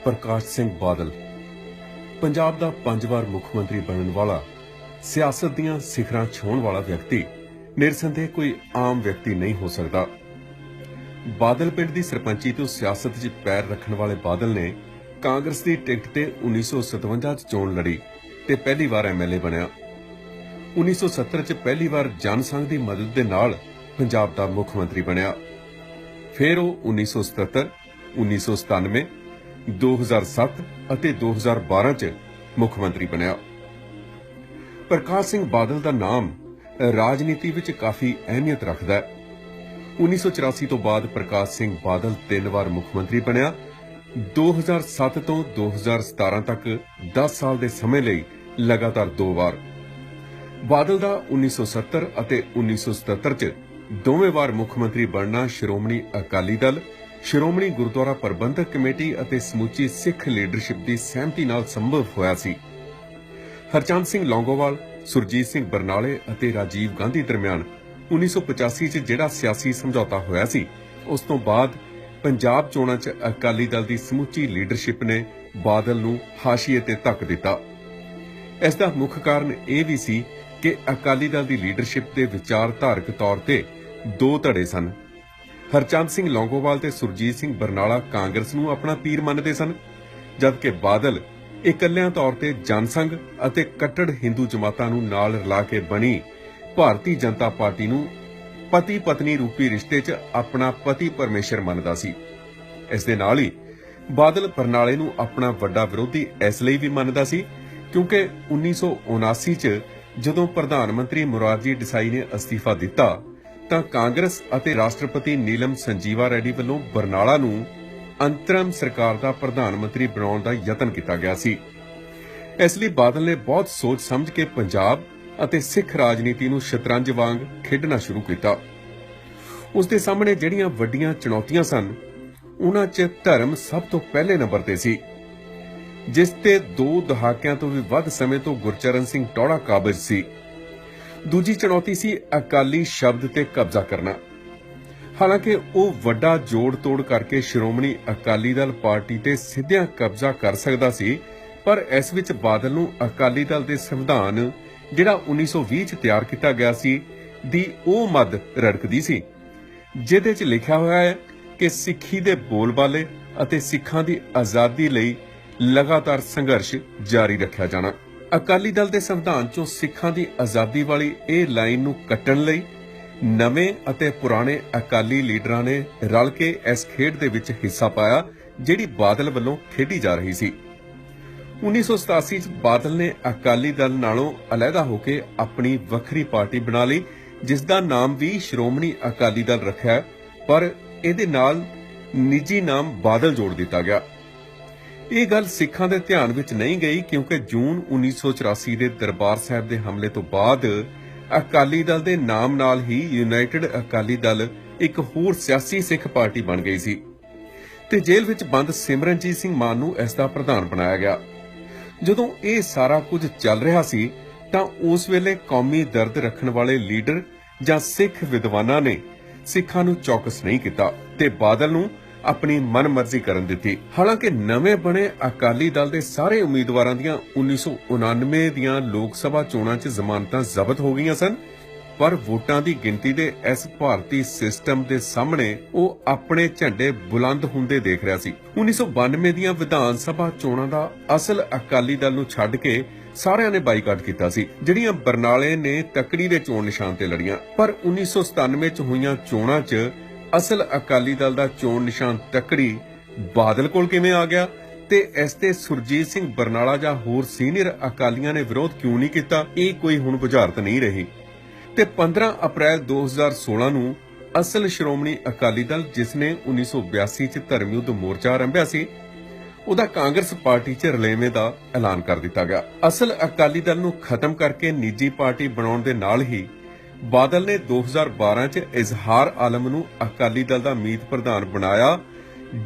ਪ੍ਰਕਾਸ਼ ਸਿੰਘ ਬਾਦਲ ਪੰਜਾਬ ਦਾ 5 ਵਾਰ ਮੁੱਖ ਮੰਤਰੀ ਬਣਨ ਵਾਲਾ ਸਿਆਸਤ ਦੀਆਂ ਸਿਖਰਾਂ ਛੂਹਣ ਵਾਲਾ ਵਿਅਕਤੀ ਨਿਰਸੰਦੇਹ ਕੋਈ ਆਮ ਵਿਅਕਤੀ ਨਹੀਂ ਹੋ ਸਕਦਾ। ਬਾਦਲ ਪਿੰਡ ਦੀ ਸਰਪੰਚੀ ਤੋਂ ਸਿਆਸਤ 'ਚ ਪੈਰ ਰੱਖਣ ਵਾਲੇ ਬਾਦਲ ਨੇ ਕਾਂਗਰਸ ਦੀ ਟਿਕਟ ਤੇ 1957 'ਚ ਚੋਣ ਲੜੀ ਤੇ ਪਹਿਲੀ ਵਾਰ ਐਮਐਲਏ ਬਣਿਆ। 1970 'ਚ ਪਹਿਲੀ ਵਾਰ ਜਨ ਸੰਘ ਦੀ ਮਦਦ ਦੇ ਨਾਲ ਪੰਜਾਬ ਦਾ ਮੁੱਖ ਮੰਤਰੀ ਬਣਿਆ। ਫਿਰ ਉਹ 1977, 1997, 2007 ਅਤੇ 2012 'ਚ ਮੁੱਖ ਮੰਤਰੀ ਬਣਿਆ। ਪ੍ਰਕਾਸ਼ ਸਿੰਘ ਬਾਦਲ ਦਾ ਨਾਮ ਰਾਜਨੀਤੀ ਵਿੱਚ ਕਾਫੀ ਅਹਿਮੀਅਤ ਰੱਖਦਾ ਹੈ। 1984 ਤੋਂ ਬਾਅਦ ਪ੍ਰਕਾਸ਼ ਸਿੰਘ ਬਾਦਲ 3 ਵਾਰ ਮੁੱਖ ਮੰਤਰੀ ਬਣਿਆ। 2007 ਤੋਂ 2017 ਤੱਕ 10 ਸਾਲ ਦੇ ਸਮੇਂ ਲਈ ਲਗਾਤਾਰ 2 ਵਾਰ। ਬਾਦਲ ਦਾ 1970 ਅਤੇ 1977 'ਚ ਦੋਵੇਂ ਵਾਰ ਮੁੱਖ ਮੰਤਰੀ ਬਣਨਾ ਸ਼੍ਰੋਮਣੀ ਅਕਾਲੀ ਦਲ, ਸ਼੍ਰੋਮਣੀ ਗੁਰਦੁਆਰਾ ਪ੍ਰਬੰਧਕ ਕਮੇਟੀ ਅਤੇ ਸਮੁੱਚੀ ਸਿੱਖ ਲੀਡਰਸ਼ਿਪ ਦੀ ਸਹਿਮਤੀ ਨਾਲ ਸੰਭਵ ਹੋਇਆ ਸੀ। ਹਰਚੰਦ ਸਿੰਘ ਲੌਂਗੋਵਾਲ, ਸੁਰਜੀਤ ਸਿੰਘ ਬਰਨਾਲੇ ਅਤੇ ਰਾਜੀਵ ਗਾਂਧੀ ਦਰਮਿਆਨ 1985 'ਚ ਜਿਹੜਾ ਸਿਆਸੀ ਸਮਝੌਤਾ ਹੋਇਆ ਸੀ, ਉਸ ਤੋਂ ਬਾਅਦ ਪੰਜਾਬ ਚੋਣਾਂ 'ਚ ਅਕਾਲੀ ਦਲ ਦੀ ਸਮੁੱਚੀ ਲੀਡਰਸ਼ਿਪ ਨੇ ਬਾਦਲ ਨੂੰ ਹਾਸ਼ੀਏ ਤੇ ਧੱਕ ਦਿੱਤਾ। ਇਸ ਦਾ ਮੁੱਖ ਕਾਰਨ ਇਹ ਵੀ ਸੀ ਕਿ ਅਕਾਲੀ ਦਲ ਦੀ ਲੀਡਰਸ਼ਿਪ ਦੇ ਵਿਚਾਰਧਾਰਕ ਤੌਰ ਤੇ 2 ਧੜੇ ਸਨ। ਹਰਚੰਦ ਸਿੰਘ ਲੌਂਗੋਵਾਲ ਤੇ ਸੁਰਜੀਤ ਸਿੰਘ ਬਰਨਾਲਾ ਕਾਂਗਰਸ ਨੂੰ ਆਪਣਾ ਪੀਰ ਮੰਨਦੇ ਸਨ, ਜਦਕਿ ਬਾਦਲ ਇਕੱਲਿਆਂ ਤੌਰ ਤੇ ਜਨਸੰਘ ਅਤੇ ਕੱਟੜ ਹਿੰਦੂ ਜਮਾਤਾਂ ਨੂੰ ਨਾਲ ਰਲਾ ਕੇ ਬਣੀ ਭਾਰਤੀ ਜਨਤਾ ਪਾਰਟੀ ਨੂੰ ਪਤੀ ਪਤਨੀ ਰੂਪੀ ਰਿਸ਼ਤੇ 'ਚ ਆਪਣਾ ਪਤੀ ਪਰਮੇਸ਼ਰ ਮੰਨਦਾ ਸੀ। ਇਸ ਦੇ ਨਾਲ ਹੀ ਬਾਦਲ ਬਰਨਾਲੇ ਨੂੰ ਆਪਣਾ ਵੱਡਾ ਵਿਰੋਧੀ ਇਸ ਲਈ ਵੀ ਮੰਨਦਾ ਸੀ ਕਿਉਂਕਿ 1979 'ਚ ਜਦੋਂ ਪ੍ਰਧਾਨ ਮੰਤਰੀ ਮੁਰਾਰਜੀ ਦੇਸਾਈ ਨੇ ਅਸਤੀਫਾ ਦਿੱਤਾ ਤਾਂ ਕਾਂਗਰਸ ਅਤੇ ਰਾਸ਼ਟਰਪਤੀ ਨੀਲਮ ਸੰਜੀਵਾ ਰੈਡੀ ਵੱਲੋਂ ਬਰਨਾਲਾ ਨੂੰ ਅੰਤਰਮ ਸਰਕਾਰ ਦਾ ਪ੍ਰਧਾਨ ਮੰਤਰੀ ਬਣਾਉਣ ਦਾ ਯਤਨ ਕੀਤਾ ਗਿਆ ਸੀ। ਇਸ ਲਈ ਬਾਦਲ ਨੇ ਬਹੁਤ ਸੋਚ ਸਮਝ ਕੇ ਪੰਜਾਬ ਅਤੇ ਸਿੱਖ ਰਾਜਨੀਤੀ ਨੂੰ ਸ਼ਤਰੰਜ ਵਾਂਗ ਖੇਡਣਾ ਸ਼ੁਰੂ ਕੀਤਾ। ਉਸ ਦੇ ਸਾਹਮਣੇ ਜਿਹੜੀਆਂ ਵੱਡੀਆਂ ਚੁਣੌਤੀਆਂ ਸਨ, ਉਹਨਾਂ 'ਚ ਧਰਮ ਸਭ ਤੋਂ ਪਹਿਲੇ ਨੰਬਰ ਤੇ ਸੀ, ਜਿਸ ਤੇ 2 ਦਹਾਕਿਆਂ ਤੋਂ ਵੀ ਵੱਧ ਸਮੇਂ ਤੋਂ ਗੁਰਚਰਨ ਸਿੰਘ ਟੌੜਾ ਕਾਬਜ਼ ਸੀ। ਦੂਜੀ ਚੁਣੌਤੀ ਸੀ ਅਕਾਲੀ ਸ਼ਬਦ ਤੇ ਕਬਜ਼ਾ ਕਰਨਾ। ਹਾਲਾਂਕਿ ਉਹ ਵੱਡਾ ਜੋੜ ਤੋੜ ਕਰਕੇ ਸ਼੍ਰੋਮਣੀ ਅਕਾਲੀ ਦਲ ਪਾਰਟੀ ਤੇ ਸਿੱਧਿਆਂ ਕਬਜ਼ਾ ਕਰ ਸਕਦਾ ਸੀ, ਪਰ ਇਸ ਵਿੱਚ ਬਾਦਲ ਨੂੰ ਅਕਾਲੀ ਦਲ ਦੇ ਸੰਵਿਧਾਨ ਜਿਹੜਾ 1920 'ਚ ਤਿਆਰ ਕੀਤਾ ਗਿਆ ਸੀ ਦੀ ਉਹ ਮੱਦ ਰੜਕਦੀ ਸੀ, ਜਿਹਦੇ 'ਚ ਲਿਖਿਆ ਹੋਇਆ ਹੈ ਕਿ ਸਿੱਖੀ ਦੇ ਬੋਲਬਾਲੇ ਅਤੇ ਸਿੱਖਾਂ ਦੀ ਆਜ਼ਾਦੀ ਲਈ ਲਗਾਤਾਰ ਸੰਘਰਸ਼ ਜਾਰੀ ਰੱਖਿਆ ਜਾਣਾ। ਅਕਾਲੀ ਦਲ ਦੇ ਸੰਵਿਧਾਨ 'ਚੋਂ ਸਿੱਖਾਂ ਦੀ ਆਜ਼ਾਦੀ ਵਾਲੀ ਇਹ ਲਾਈਨ ਨੂੰ ਕੱਟਣ ਲਈ ਨਵੇਂ ਅਤੇ ਪੁਰਾਣੇ ਅਕਾਲੀ ਲੀਡਰਾਂ ਨੇ ਰਲ ਕੇ ਇਸ ਖੇਡ ਦੇ ਵਿੱਚ ਹਿੱਸਾ ਪਾਇਆ, ਜਿਹੜੀ ਬਾਦਲ ਵੱਲੋਂ ਖੇਡੀ ਜਾ ਰਹੀ ਸੀ। 1987 'ਚ ਬਾਦਲ ਨੇ ਅਕਾਲੀ ਦਲ ਨਾਲੋਂ ਅਲੱਗਾ ਹੋ ਕੇ ਆਪਣੀ ਵੱਖਰੀ ਪਾਰਟੀ ਬਣਾ ਲਈ, ਜਿਸ ਦਾ ਨਾਮ ਵੀ ਸ਼੍ਰੋਮਣੀ ਅਕਾਲੀ ਦਲ ਰੱਖਿਆ, ਪਰ ਇਹਦੇ ਨਾਲ ਨਿੱਜੀ ਨਾਮ ਬਾਦਲ ਜੋੜ ਦਿੱਤਾ ਗਿਆ। ਇਹ ਗੱਲ ਸਿੱਖਾਂ ਦੇ ਧਿਆਨ ਵਿੱਚ ਨਹੀਂ ਗਈ ਕਿਉਂਕਿ ਜੂਨ 1984 ਦੇ ਦਰਬਾਰ ਸਾਹਿਬ ਦੇ ਹਮਲੇ ਤੋਂ ਬਾਅਦ ਅਕਾਲੀ ਦਲ ਦੇ ਨਾਮ ਨਾਲ ਹੀ ਯੂਨਾਈਟਿਡ ਅਕਾਲੀ ਦਲ ਇੱਕ ਹੋਰ ਸਿਆਸੀ ਸਿੱਖ ਪਾਰਟੀ ਬਣ ਗਈ ਸੀ ਤੇ ਜੇਲ੍ਹ ਵਿੱਚ ਬੰਦ ਸਿਮਰਨਜੀਤ ਸਿੰਘ ਮਾਨ ਨੂੰ ਇਸ ਦਾ ਪ੍ਰਧਾਨ ਬਣਾਇਆ ਗਿਆ। ਜਦੋਂ ਇਹ ਸਾਰਾ ਕੁਝ ਚੱਲ ਰਿਹਾ ਸੀ ਤਾਂ ਉਸ ਵੇਲੇ ਕੌਮੀ ਦਰਦ ਰੱਖਣ ਵਾਲੇ ਲੀਡਰ ਜਾਂ ਸਿੱਖ ਵਿਦਵਾਨਾਂ ਨੇ ਸਿੱਖਾਂ ਨੂੰ ਚੌਕਸ ਨਹੀਂ ਕੀਤਾ ਤੇ ਬਾਦਲ ਨੂੰ ਆਪਣੀ ਮਨਮਰਜ਼ੀ ਕਰਨ ਦਿੱਤੀ। ਹਾਲਾਂਕਿ ਨਵੇਂ ਬਣੇ ਅਕਾਲੀ ਦਲ ਦੇ ਸਾਰੇ ਉਮੀਦਵਾਰਾਂ ਦੀਆਂ 1999 ਦੀਆਂ ਲੋਕ ਸਭਾ ਚੋਣਾਂ 'ਚ ਜ਼ਮਾਨਤਾਂ ਜ਼ਬਤ ਹੋ ਗਈਆਂ ਸਨ, ਪਰ ਵੋਟਾਂ ਦੀ ਗਿਣਤੀ ਦੇ ਇਸ ਭਾਰਤੀ ਸਿਸਟਮ ਦੇ ਸਾਹਮਣੇ ਉਹ ਆਪਣੇ ਝੰਡੇ ਬੁਲੰਦ ਹੁੰਦੇ ਦੇਖ ਰਿਹਾ ਸੀ। 1992 ਦੀਆਂ ਵਿਧਾਨ ਸਭਾ ਚੋਣਾਂ ਦਾ ਅਸਲ ਅਕਾਲੀ ਦਲ ਨੂੰ ਛੱਡ ਕੇ ਸਾਰਿਆਂ ਨੇ ਬਾਈਕਾਟ ਕੀਤਾ ਸੀ, ਜਿਹੜੀਆਂ ਬਰਨਾਲੇ ਨੇ ਤੱਕੜੀ ਦੇ ਚੋਣ ਨਿਸ਼ਾਨ ਤੇ ਲੜੀਆਂ। ਪਰ 1997 'ਚ ਹੋਈਆਂ ਚੋਣਾਂ 'ਚ ਅਸਲ ਅਕਾਲੀ ਦਲ ਦਾ ਚੋਣ ਨਿਸ਼ਾਨ ਤੱਕੜੀ ਬਾਦਲ ਕੋਲ ਕਿਵੇਂ ਆ ਗਿਆ ਤੇ ਇਸ ਤੇ ਸੁਰਜੀਤ ਸਿੰਘ ਬਰਨਾਲਾ ਜਾਂ ਹੋਰ ਸੀਨੀਅਰ ਅਕਾਲੀਆਂ ਨੇ ਵਿਰੋਧ ਕਿਉਂ ਨਹੀਂ ਕੀਤਾ, ਇਹ ਕੋਈ ਹੁਣ ਬੁਝਾਰਤ ਨਹੀਂ ਰਹੀ। ਤੇ 15 ਅਪ੍ਰੈਲ 2016 ਨੂੰ ਅਸਲ ਸ਼੍ਰੋਮਣੀ ਅਕਾਲੀ ਦਲ, ਜਿਸ ਨੇ 1982 'ਚ ਧਰਮ ਯੁੱਧ ਮੋਰਚਾ ਆਰੰਭਿਆ ਸੀ, ਉਹਦਾ ਕਾਂਗਰਸ ਪਾਰਟੀ 'ਚ ਰਲੇਵੇਂ ਦਾ ਐਲਾਨ ਕਰ ਦਿੱਤਾ ਗਿਆ। ਅਸਲ ਅਕਾਲੀ ਦਲ ਨੂੰ ਖਤਮ ਕਰਕੇ ਨਿੱਜੀ ਪਾਰਟੀ ਬਣਾਉਣ ਦੇ ਨਾਲ ਹੀ ਬਾਦਲ ਨੇ 2012 'ਚ ਇਜ਼ਹਾਰ ਆਲਮ ਨੂੰ ਅਕਾਲੀ ਦਲ ਦਾ ਮੀਤ ਪ੍ਰਧਾਨ ਬਣਾਇਆ,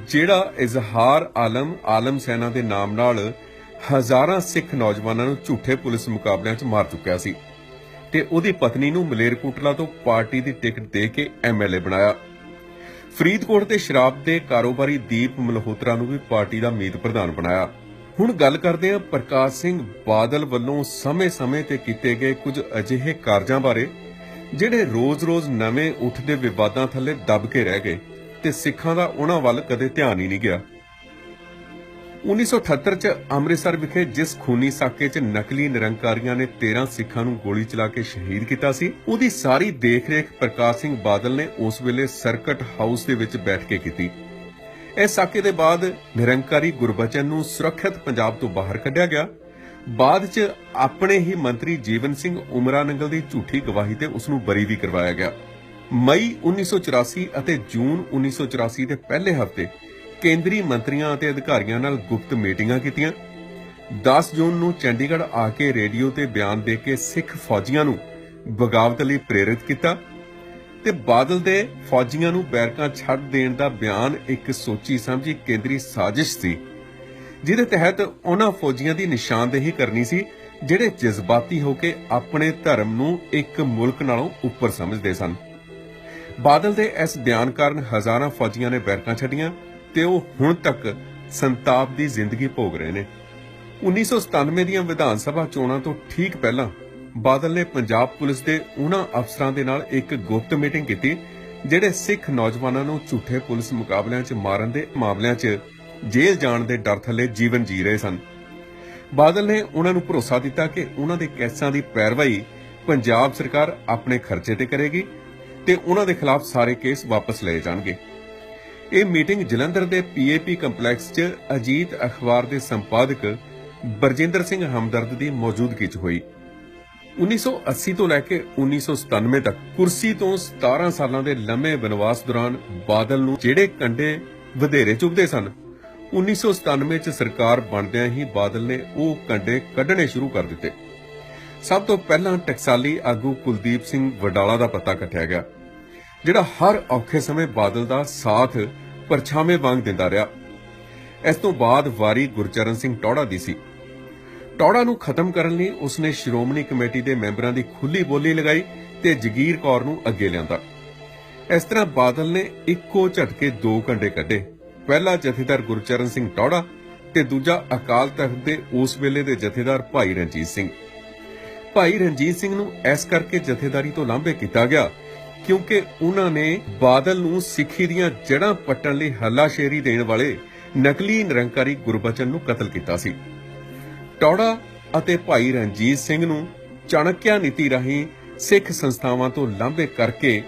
ਜਿਹੜਾ ਇਜ਼ਹਾਰ ਆਲਮ ਸੈਨਾ ਦੇ ਨਾਮ ਨਾਲ ਹਜ਼ਾਰਾਂ ਸਿੱਖ ਨੌਜਵਾਨਾਂ ਨੂੰ ਝੂਠੇ ਪੁਲਿਸ ਮੁਕਾਬਲਿਆਂ 'ਚ ਮਾਰ ਚੁੱਕਿਆ ਸੀ ਤੇ ਉਹਦੀ ਪਤਨੀ ਨੂੰ ਮਲੇਰਕੋਟਲਾ ਤੋਂ ਪਾਰਟੀ ਦੀ ਟਿਕਟ ਦੇ ਕੇ ਐਮਐਲਏ ਬਣਾਇਆ। ਫਰੀਦਕੋਟ ਦੇ ਸ਼ਰਾਬ ਦੇ ਕਾਰੋਬਾਰੀ ਦੀਪ ਮਲਹੋਤਰਾ ਨੂੰ ਵੀ ਪਾਰਟੀ ਦਾ ਮੀਤ ਪ੍ਰਧਾਨ ਬਣਾਇਆ। ਹੁਣ ਗੱਲ ਕਰਦੇ ਹਾਂ ਪ੍ਰਕਾਸ਼ ਸਿੰਘ ਬਾਦਲ ਵੱਲੋਂ ਸਮੇਂ-ਸਮੇਂ ਤੇ ਕੀਤੇ ਗਏ ਕੁਝ ਅਜਿਹੇ ਕਾਰਜਾਂ ਬਾਰੇ ਜਿਹੜੇ ਰੋਜ਼-ਰੋਜ਼ ਨਵੇਂ ਉੱਠਦੇ ਵਿਵਾਦਾਂ ਥੱਲੇ ਦਬ ਕੇ ਰਹਿ ਗਏ ਤੇ ਸਿੱਖਾਂ ਦਾ ਉਹਨਾਂ ਵੱਲ ਕਦੇ ਧਿਆਨ ਹੀ ਨਹੀਂ ਗਿਆ। 1978 ਚ ਅੰਮ੍ਰਿਤਸਰ ਵਿਖੇ ਜਿਸ ਖੂਨੀ ਸਾਕੇ ਚ ਨਕਲੀ ਨਿਰੰਕਾਰੀਆਂ ਨੇ 13 ਸਿੱਖਾਂ ਨੂੰ ਗੋਲੀ ਚਲਾ ਕੇ ਸ਼ਹੀਦ ਕੀਤਾ ਸੀ, ਉਹਦੀ ਸਾਰੀ ਦੇਖ-ਰੇਖ ਪ੍ਰਕਾਸ਼ ਸਿੰਘ ਬਾਦਲ ਨੇ ਉਸ ਵੇਲੇ ਸਰਕਟ ਹਾਊਸ ਦੇ ਵਿੱਚ ਬੈਠ ਕੇ ਕੀਤੀ। ਇਸ ਸਾਕੇ ਦੇ ਬਾਅਦ ਨਿਰੰਕਾਰੀ ਗੁਰਬਚਨ ਨੂੰ ਸੁਰੱਖਿਅਤ ਪੰਜਾਬ ਤੋਂ ਬਾਹਰ ਕੱਢਿਆ ਗਿਆ। ਬਾਅਦ ਚ ਆਪਣੇ ਹੀ ਮੰਤਰੀ ਜੀਵਨ ਸਿੰਘ ਉਮਰਾ ਨੰਗਲ ਦੀ ਝੂਠੀ ਗਵਾਹੀ ਤੇ ਉਸ ਨੂੰ ਬਰੀ ਵੀ ਕਰਵਾਇਆ ਗਿਆ। ਮਈ 1984 ਅਤੇ ਜੂਨ 1984 ਦੇ ਪਹਿਲੇ ਹਫ਼ਤੇ ਕੇਂਦਰੀ ਮੰਤਰੀਆਂ ਅਤੇ ਅਧਿਕਾਰੀਆਂ ਨਾਲ ਗੁਪਤ ਮੀਟਿੰਗਾਂ ਕੀਤੀਆਂ। 10 ਜੂਨ ਨੂੰ ਚੰਡੀਗੜ੍ਹ ਆ ਕੇ ਰੇਡੀਓ ਤੇ ਬਿਆਨ ਦੇ ਕੇ ਸਿੱਖ ਫੌਜੀਆਂ ਨੂੰ ਬਗਾਵਤ ਲਈ ਪ੍ਰੇਰਿਤ ਕੀਤਾ ਤੇ ਬਾਦਲ ਦੇ ਫੌਜੀਆਂ ਨੂੰ ਬੈਰਕਾਂ ਛੱਡ ਦੇਣ ਦਾ ਬਿਆਨ ਇੱਕ ਸੋਚੀ ਸਮਝੀ ਕੇਂਦਰੀ ਸਾਜ਼ਿਸ਼ ਸੀ, ਜਿਹਦੇ ਤਹਿਤ ਉਹਨਾਂ ਫੌਜੀਆਂ ਦੀ ਨਿਸ਼ਾਨਦੇਹੀ ਕਰਨੀ ਸੀ ਜਿਹੜੇ ਜਜ਼ਬਾਤੀ ਹੋ ਕੇ ਆਪਣੇ ਧਰਮ ਨੂੰ ਇੱਕ ਮੁਲਕ ਨਾਲੋਂ ਉੱਪਰ ਸਮਝਦੇ ਸਨ। ਬਾਦਲ ਦੇ ਇਸ ਬਿਆਨ ਕਾਰਨ ਹਜ਼ਾਰਾਂ ਫੌਜੀਆਂ ਨੇ ਬੈਰਕਾਂ ਛੱਡੀਆਂ ਤੇ ਉਹ ਹੁਣ ਤੱਕ ਸੰਤਾਪ ਦੀ ਜ਼ਿੰਦਗੀ ਭੋਗ ਰਹੇ ਨੇ। 1997 ਦੀਆਂ ਵਿਧਾਨ ਸਭਾ ਚੋਣਾਂ ਤੋਂ ਠੀਕ ਪਹਿਲਾਂ ਬਾਦਲ ਨੇ ਪੰਜਾਬ ਪੁਲਿਸ ਦੇ ਉਹਨਾਂ ਅਫਸਰਾਂ ਦੇ ਨਾਲ ਇੱਕ ਗੁਪਤ ਮੀਟਿੰਗ ਕੀਤੀ ਜਿਹੜੇ ਸਿੱਖ ਨੌਜਵਾਨਾਂ ਨੂੰ ਝੂਠੇ ਪੁਲਿਸ ਮੁਕਾਬਲਿਆਂ 'ਚ ਮਾਰਨ ਦੇ ਮਾਮਲਿਆਂ 'ਚ ਜੇਲ੍ਹ ਜਾਣ ਦੇ ਡਰ ਥੱਲੇ ਜੀਵਨ ਜੀ ਰਹੇ ਸਨ। ਬਾਦਲ ਨੇ ਉਹਨਾਂ ਨੂੰ ਭਰੋਸਾ ਦਿੱਤਾ ਕਿ ਉਹਨਾਂ ਦੇ ਕੇਸਾਂ ਦੀ ਪੈਰਵਾਈ ਪੰਜਾਬ ਸਰਕਾਰ ਆਪਣੇ ਖਰਚੇ ਤੇ ਕਰੇਗੀ ਤੇ ਉਹਨਾਂ ਦੇ ਖਿਲਾਫ ਸਾਰੇ ਕੇਸ ਵਾਪਸ ਲਏ ਜਾਣਗੇ। ਇਹ ਮੀਟਿੰਗ ਜਲੰਧਰ ਦੇ ਪੀਏਪੀ ਕੰਪਲੈਕਸ 'ਚ ਅਜੀਤ ਅਖਬਾਰ ਦੇ ਸੰਪਾਦਕ ਬਰਜਿੰਦਰ ਸਿੰਘ ਹਮਦਰਦ ਦੀ ਮੌਜੂਦਗੀ 'ਚ ਹੋਈ। 1980 ਤੋਂ ਲੈ ਕੇ 1997 ਤੱਕ ਕੁਰਸੀ ਤੋਂ 17 ਸਾਲਾਂ ਦੇ ਲੰਮੇ ਬਨਵਾਸ ਦੌਰਾਨ ਬਾਦਲ ਨੂੰ ਜਿਹੜੇ ਕੰਡੇ ਵਧੇਰੇ ਚੁਭਦੇ ਸਨ, 1997 'ਚ ਸਰਕਾਰ ਬਣਦਿਆਂ ਹੀ ਬਾਦਲ ਨੇ ਉਹ ਕੰਡੇ ਕੱਢਣੇ ਸ਼ੁਰੂ ਕਰ ਦਿੱਤੇ। ਸਭ ਤੋਂ ਪਹਿਲਾਂ ਟਕਸਾਲੀ ਆਗੂ ਕੁਲਦੀਪ ਸਿੰਘ ਵਡਾਲਾ ਦਾ ਪਤਾ ਕੱਟਿਆ ਗਿਆ, ਜਿਹੜਾ ਹਰ ਔਖੇ ਸਮੇਂ ਬਾਦਲ ਦਾ ਸਾਥ ਪਰਛਾਵੇਂ ਵਾਂਗ ਦਿੰਦਾ ਰਿਹਾ। ਇਸ ਤੋਂ ਬਾਅਦ ਵਾਰੀ ਗੁਰਚਰਨ ਸਿੰਘ ਟੌੜਾ ਦੀ ਸੀ। ਟੌੜਾ ਨੂੰ ਖਤਮ ਕਰਨ ਲਈ ਉਸਨੇ ਸ਼੍ਰੋਮਣੀ ਕਮੇਟੀ ਦੇ ਮੈਂਬਰਾਂ ਦੀ ਖੁੱਲੀ ਬੋਲੀ ਲਗਾਈ ਤੇ ਜਗੀਰ ਕੌਰ ਨੂੰ ਅੱਗੇ ਲਿਆਂਦਾ। ਇਸ ਤਰ੍ਹਾਂ ਬਾਦਲ ਨੇ ਇੱਕੋ ਝਟਕੇ 2 ਕੰਡੇ ਕੱਢੇ, ਪਹਿਲਾ ਜਥੇਦਾਰ ਗੁਰਚਰਨ ਸਿੰਘ ਟੌੜਾ ਤੇ ਦੂਜਾ ਅਕਾਲ ਤਖਤ ਦੇ ਉਸ ਵੇਲੇ ਦੇ ਜਥੇਦਾਰ ਭਾਈ ਰਣਜੀਤ ਸਿੰਘ। ਭਾਈ ਰਣਜੀਤ ਸਿੰਘ ਨੂੰ ਇਸ ਕਰਕੇ ਜਥੇਦਾਰੀ ਤੋਂ ਲਾਂਭੇ ਕੀਤਾ ਗਿਆ ਕਿਉਂਕਿ ਉਹਨਾਂ ਨੇ ਬਾਦਲ ਨੂੰ ਸਿੱਖੀ ਦੀਆਂ ਜੜ੍ਹਾਂ ਪੱਟਣ ਲਈ ਹੱਲਾਸ਼ੇਰੀ ਦੇਣ ਵਾਲੇ ਨਕਲੀ ਨਿਰੰਕਾਰੀ ਗੁਰਬਚਨ ਨੂੰ ਕਤਲ ਕੀਤਾ ਸੀ। ਟੌੜਾ ਅਤੇ ਭਾਈ ਰਣਜੀਤ ਸਿੰਘ ਨੂੰ ਚਾਣਕਿਆ ਨੀਤੀ ਰਾਹੀਂ ਸਿੱਖ ਸੰਸਥਾਵਾਂ ਤੋਂ ਲਾਂਭੇ ਕਰਕੇ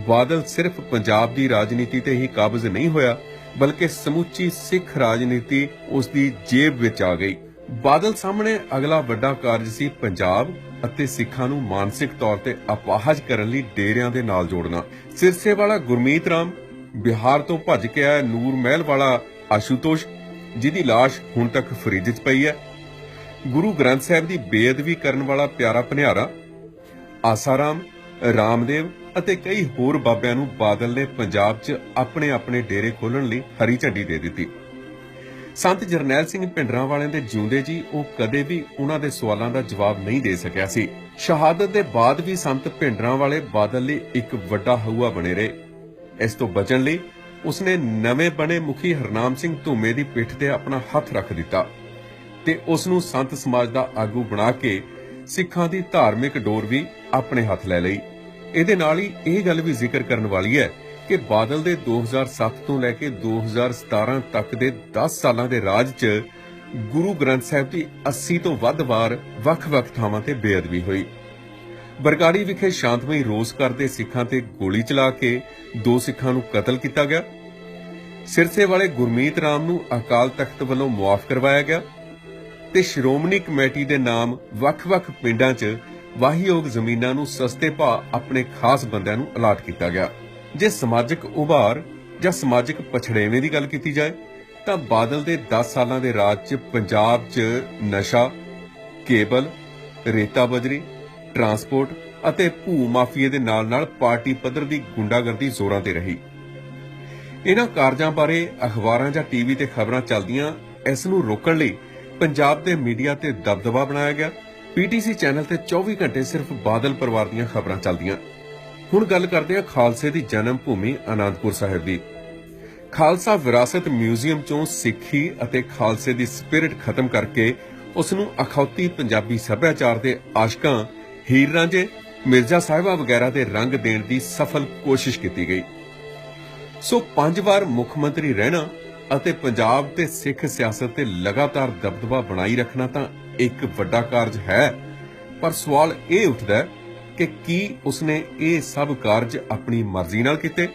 ਬਾਦਲ ਸਿਰਫ ਪੰਜਾਬ ਦੀ ਰਾਜਨੀਤੀ ਤੇ ਹੀ ਕਾਬਜ਼ ਨਹੀਂ ਹੋਇਆ, ਬਲਕਿ ਸਮੁੱਚੀ ਸਿੱਖ ਰਾਜਨੀਤੀ ਉਸ ਦੀ ਜੇਬ ਵਿੱਚ ਆ ਗਈ। ਬਾਦਲ ਸਾਹਮਣੇ ਅਗਲਾ ਵੱਡਾ ਕਾਰਜ ਸੀ ਪੰਜਾਬ ਅਤੇ ਸਿੱਖਾਂ ਨੂੰ ਮਾਨਸਿਕ ਤੌਰ ਤੇ ਅਪਾਹਜ ਕਰਨ ਲਈ ਡੇਰਿਆਂ ਦੇ ਨਾਲ ਜੋੜਨਾ। ਸਿਰਸੇ ਵਾਲਾ ਗੁਰਮੀਤ ਰਾਮ, ਬਿਹਾਰ ਤੋਂ ਭੱਜ ਕੇ ਆਇਆ ਨੂਰ ਮਹਿਲ ਵਾਲਾ ਆਸ਼ੂਤੋਸ਼, ਜਿਹਦੀ ਲਾਸ਼ ਹੁਣ ਤੱਕ ਫਰਿੱਜ 'ਚ ਪਈ ਹੈ, ਗੁਰੂ ਗ੍ਰੰਥ ਸਾਹਿਬ ਦੀ ਬੇਅਦਬੀ ਕਰਨ ਵਾਲਾ ਪਿਆਰਾ ਭਨਿਆਰਾ, ਆਸਾਰਾਮ, ਰਾਮਦੇਵ ਅਤੇ ਕਈ ਹੋਰ ਬਾਬਿਆਂ ਨੂੰ ਬਾਦਲ ਨੇ ਪੰਜਾਬ 'ਚ ਆਪਣੇ ਆਪਣੇ ਡੇਰੇ ਖੋਲ੍ਹਣ ਲਈ ਹਰੀ ਝੰਡੀ ਦੇ ਦਿੱਤੀ। ਸੰਤ ਜਰਨੈਲ ਸਿੰਘ ਭਿੰਡਰਾਂਵਾਲੇ ਦੇ ਜਿਉਂਦੇ ਜੀ ਉਹ ਕਦੇ ਵੀ ਉਹਨਾਂ ਦੇ ਸਵਾਲਾਂ ਦਾ ਜਵਾਬ ਨਹੀਂ ਦੇ ਸਕਿਆ ਸੀ। ਸ਼ਹਾਦਤ ਦੇ ਬਾਅਦ ਵੀ ਸੰਤ ਭਿੰਡਰਾਂਵਾਲੇ ਬਾਦਲ ਲਈ ਇੱਕ ਵੱਡਾ ਹਊਆ ਬਣੇ ਰਹੇ। ਇਸ ਤੋਂ ਬਚਣ ਲਈ ਉਸਨੇ ਨਵੇਂ ਬਣੇ ਮੁਖੀ ਹਰਨਾਮ ਸਿੰਘ ਧੂਮੇ ਦੀ ਪਿੱਠ ਤੇ ਆਪਣਾ ਹੱਥ ਰੱਖ ਦਿੱਤਾ ਤੇ ਉਸ ਨੂੰ ਸੰਤ ਸਮਾਜ ਦਾ ਆਗੂ ਬਣਾ ਕੇ ਸਿੱਖਾਂ ਦੀ ਧਾਰਮਿਕ ਡੋਰ ਵੀ ਆਪਣੇ ਹੱਥ ਲੈ ਲਈ। ਇਹਦੇ ਨਾਲ ਹੀ ਇਹ ਗੱਲ ਵੀ ਜ਼ਿਕਰ ਕਰਨ ਵਾਲੀ ਹੈ ਕਿ ਬਾਦਲ ਦੇ 2007 ਤੋਂ ਲੈ ਕੇ 2017 ਤੱਕ ਦੇ 10 ਸਾਲਾਂ ਦੇ ਰਾਜ 'ਚ ਗੁਰੂ ਗ੍ਰੰਥ ਸਾਹਿਬ ਦੀ 80 ਤੋਂ ਵੱਧ ਵਾਰ ਵੱਖ-ਵੱਖ ਥਾਵਾਂ ਤੇ ਬੇਅਦਬੀ ਹੋਈ। ਬਰਗਾੜੀ ਵਿਖੇ ਸ਼ਾਂਤਮਈ ਰੋਸ ਕਰਦੇ ਸਿੱਖਾਂ ਤੇ ਗੋਲੀ ਚਲਾ ਕੇ 2 ਸਿੱਖਾਂ ਨੂੰ ਕਤਲ ਕੀਤਾ ਗਿਆ। ਸਿਰਸੇ ਵਾਲੇ ਗੁਰਮੀਤ ਰਾਮ ਨੂੰ ਅਕਾਲ ਤਖਤ ਵੱਲੋਂ ਮੁਆਫ ਕਰਵਾਇਆ ਗਿਆ ਤੇ ਸ਼੍ਰੋਮਣੀ ਕਮੇਟੀ ਦੇ ਨਾਮ ਵੱਖ-ਵੱਖ ਪਿੰਡਾਂ 'ਚ ਵਾਹੀਯੋਗ ਜ਼ਮੀਨਾਂ ਨੂੰ ਸਸਤੇ ਭਾਅ ਆਪਣੇ ਖਾਸ ਬੰਦਿਆਂ ਨੂੰ ਅਲਾਟ ਕੀਤਾ ਗਿਆ। ਜੇ ਸਮਾਜਿਕ ਉਭਾਰ ਜਾਂ ਸਮਾਜਿਕ ਪਛੜੇਵੇਂ ਦੀ ਗੱਲ ਕੀਤੀ ਜਾਏ ਤਾਂ ਬਾਦਲ ਦੇ 10 ਸਾਲਾਂ ਦੇ ਰਾਜ 'ਚ ਪੰਜਾਬ 'ਚ ਨਸ਼ਾ, ਕੇਬਲ, ਰੇਤਾ ਬਜਰੀ, ਟਰਾਂਸਪੋਰਟ ਅਤੇ ਭੂ ਮਾਫੀਏ ਦੇ ਨਾਲ-ਨਾਲ ਪਾਰਟੀ ਪੱਧਰ ਦੀ ਗੁੰਡਾਗਰਦੀ ਜ਼ੋਰਾਂ ਤੇ ਰਹੀ। ਇਹਨਾਂ ਕਾਰਜਾਂ ਬਾਰੇ ਅਖਬਾਰਾਂ ਜਾਂ ਟੀਵੀ ਤੇ ਖਬਰਾਂ ਚੱਲਦੀਆਂ, ਇਸ ਨੂੰ ਰੋਕਣ ਲਈ ਪੰਜਾਬ ਦੇ ਮੀਡੀਆ ਤੇ ਦਬਦਬਾ ਬਣਾਇਆ ਗਿਆ। ਪੀਟੀਸੀ ਚੈਨਲ ਤੇ 24 ਘੰਟੇ ਸਿਰਫ ਬਾਦਲ ਪਰਿਵਾਰ ਦੀਆਂ ਖਬਰਾਂ ਚੱਲਦੀਆਂ। ਹੁਣ ਗੱਲ ਕਰਦੇ ਹਾਂ ਖਾਲਸੇ ਦੀ ਜਨਮ ਭੂਮੀ ਆਨੰਦਪੁਰ ਸਾਹਿਬ ਦੀ। ਖਾਲਸਾ ਵਿਰਾਸਤ ਮਿਊਜ਼ੀਅਮ ਚੋਂ ਸਿੱਖੀ ਅਤੇ ਖਾਲਸੇ ਦੀ ਸਪਿਰਿਟ ਖਤਮ ਕਰਕੇ ਉਸ ਨੂੰ ਅਖੌਤੀ ਪੰਜਾਬੀ ਸੱਭਿਆਚਾਰ ਦੇ ਆਸ਼ਕਾਂ ਹੀਰ ਰਾਂਝੇ, ਮਿਰਜ਼ਾ ਸਾਹਿਬਾ ਵਗੈਰਾ ਦੇ ਰੰਗ ਦੇਣ ਦੀ ਸਫਲ ਕੋਸ਼ਿਸ਼ ਕੀਤੀ ਗਈ। ਸੋ 5 ਵਾਰ ਮੁੱਖ ਮੰਤਰੀ ਰਹਿਣਾ ਅਤੇ ਪੰਜਾਬ ਤੇ ਸਿੱਖ ਸਿਆਸਤ ਤੇ ਲਗਾਤਾਰ ਦਬਦਬਾ ਬਣਾਈ ਰੱਖਣਾ ਤਾਂ ਇੱਕ ਵੱਡਾ ਕਾਰਜ ਹੈ, ਪਰ ਸਵਾਲ ਇਹ ਉੱਠਦਾ ਹੈ ਕਿ ਕੀ ਉਸਨੇ ਇਹ ਸਭ ਕਾਰਜ ਆਪਣੀ ਮਰਜ਼ੀ ਨਾਲ ਕੀਤੇ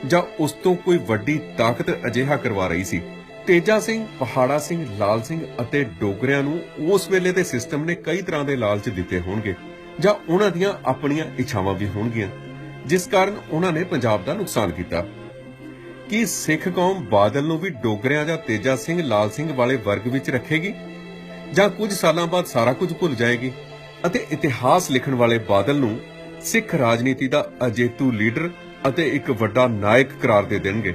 ਜਾਂ ਉਸ ਤੋਂ ਕੋਈ ਵੱਡੀ ਤਾਕਤ ਅਜਿਹਾ ਕਰਵਾ ਰਹੀ ਸੀ। ਤੇਜਾ ਸਿੰਘ, ਪਹਾੜਾ ਸਿੰਘ, ਲਾਲ ਸਿੰਘ ਅਤੇ ਡੋਗਰਿਆਂ ਨੂੰ ਉਸ ਵੇਲੇ ਦੇ ਸਿਸਟਮ ਨੇ ਕਈ ਤਰ੍ਹਾਂ ਦੇ ਲਾਲਚ ਦਿੱਤੇ ਹੋਣਗੇ ਜਾਂ ਉਹਨਾਂ ਦੀਆਂ ਆਪਣੀਆਂ ਇੱਛਾਵਾਂ ਵੀ ਹੋਣਗੀਆਂ, ਜਿਸ ਕਾਰਨ ਉਹਨਾਂ ਨੇ ਪੰਜਾਬ ਦਾ ਨੁਕਸਾਨ ਕੀਤਾ। ਕੀ ਸਿੱਖ ਕੌਮ ਬਾਦਲ ਨੂੰ ਵੀ ਡੋਗਰਿਆਂ ਜਾਂ ਤੇਜਾ ਸਿੰਘ, ਲਾਲ ਸਿੰਘ ਵਾਲੇ ਵਰਗ ਵਿੱਚ ਰੱਖੇਗੀ ਜਾਂ ਕੁਝ ਸਾਲਾਂ ਬਾਅਦ ਸਾਰਾ ਕੁਝ ਭੁੱਲ ਜਾਏਗੀ ਅਤੇ ਇਤਿਹਾਸ ਲਿਖਣ ਵਾਲੇ ਬਾਦਲ ਨੂੰ ਸਿੱਖ ਰਾਜਨੀਤੀ ਦਾ ਅਜੇਤੂ ਲੀਡਰ ਅਤੇ ਇੱਕ ਵੱਡਾ ਨਾਇਕ ਕਰਾਰ ਦੇ ਦੇਣਗੇ?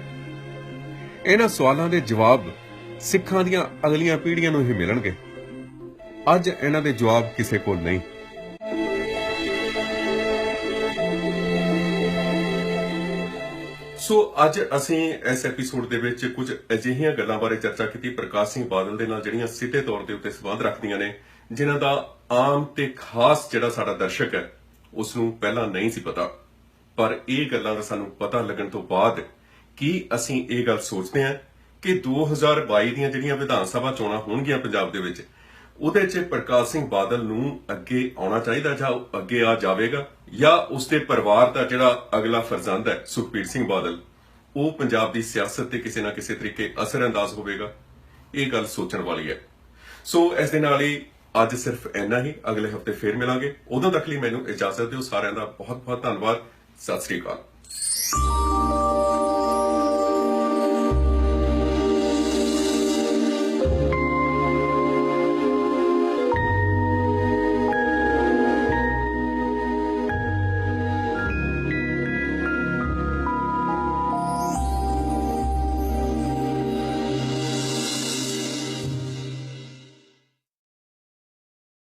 ਇਹਨਾਂ ਸਵਾਲਾਂ ਦੇ ਜਵਾਬ ਸਿੱਖਾਂ ਦੀਆਂ ਅਗਲੀਆਂ ਪੀੜ੍ਹੀਆਂ ਨੂੰ ਹੀ ਮਿਲਣਗੇ। ਅੱਜ ਇਹਨਾਂ ਦੇ ਜਵਾਬ ਕਿਸੇ ਕੋਲ ਨਹੀਂ। ਸੋ ਅੱਜ ਅਸੀਂ ਇਸ ਐਪੀਸੋਡ ਦੇ ਵਿੱਚ ਕੁਝ ਅਜਿਹੀਆਂ ਗੱਲਾਂ ਬਾਰੇ ਚਰਚਾ ਕੀਤੀ ਪ੍ਰਕਾਸ਼ ਸਿੰਘ ਬਾਦਲ ਦੇ ਨਾਲ, ਜਿਹੜੀਆਂ ਸਿੱਧੇ ਤੌਰ ਦੇ ਉੱਤੇ ਸੰਬੰਧ ਰੱਖਦੀਆਂ ਨੇ, ਜਿਨ੍ਹਾਂ ਦਾ ਆਮ ਤੇ ਖਾਸ ਜਿਹੜਾ ਸਾਡਾ ਦਰਸ਼ਕ ਹੈ ਉਸ ਨੂੰ ਪਹਿਲਾਂ ਨਹੀਂ ਸੀ ਪਤਾ। ਪਰ ਇਹ ਗੱਲਾਂ ਦਾ ਸਾਨੂੰ ਪਤਾ ਲੱਗਣ ਤੋਂ ਬਾਅਦ ਕੀ ਅਸੀਂ ਇਹ ਗੱਲ ਸੋਚਦੇ ਹਾਂ ਕਿ 2022 ਦੀਆਂ ਜਿਹੜੀਆਂ ਵਿਧਾਨ ਸਭਾ ਚੋਣਾਂ ਹੋਣਗੀਆਂ ਪੰਜਾਬ ਦੇ ਵਿੱਚ, ਉਹਦੇ 'ਚ ਪ੍ਰਕਾਸ਼ ਸਿੰਘ ਬਾਦਲ ਨੂੰ ਅੱਗੇ ਆਉਣਾ ਚਾਹੀਦਾ ਜਾਂ ਉਹ ਅੱਗੇ ਆ ਜਾਵੇਗਾ, ਜਾਂ ਉਸਦੇ ਪਰਿਵਾਰ ਦਾ ਜਿਹੜਾ ਅਗਲਾ ਫਰਜ਼ੰਦ ਹੈ ਸੁਖਬੀਰ ਸਿੰਘ ਬਾਦਲ, ਉਹ ਪੰਜਾਬ ਦੀ ਸਿਆਸਤ ਤੇ ਕਿਸੇ ਨਾ ਕਿਸੇ ਤਰੀਕੇ ਅਸਰਅੰਦਾਜ਼ ਹੋਵੇਗਾ? ਇਹ ਗੱਲ ਸੋਚਣ ਵਾਲੀ ਹੈ। ਸੋ ਇਸ ਦੇ ਨਾਲ ਹੀ ਅੱਜ ਸਿਰਫ ਇੰਨਾ ਹੀ। ਅਗਲੇ ਹਫਤੇ ਫੇਰ ਮਿਲਾਂਗੇ। ਉਦੋਂ ਤੱਕ ਲਈ ਮੈਨੂੰ ਇਜਾਜ਼ਤ ਦਿਓ। ਸਾਰਿਆਂ ਦਾ ਬਹੁਤ ਬਹੁਤ ਧੰਨਵਾਦ। ਸਤਿ ਸ੍ਰੀ ਅਕਾਲ।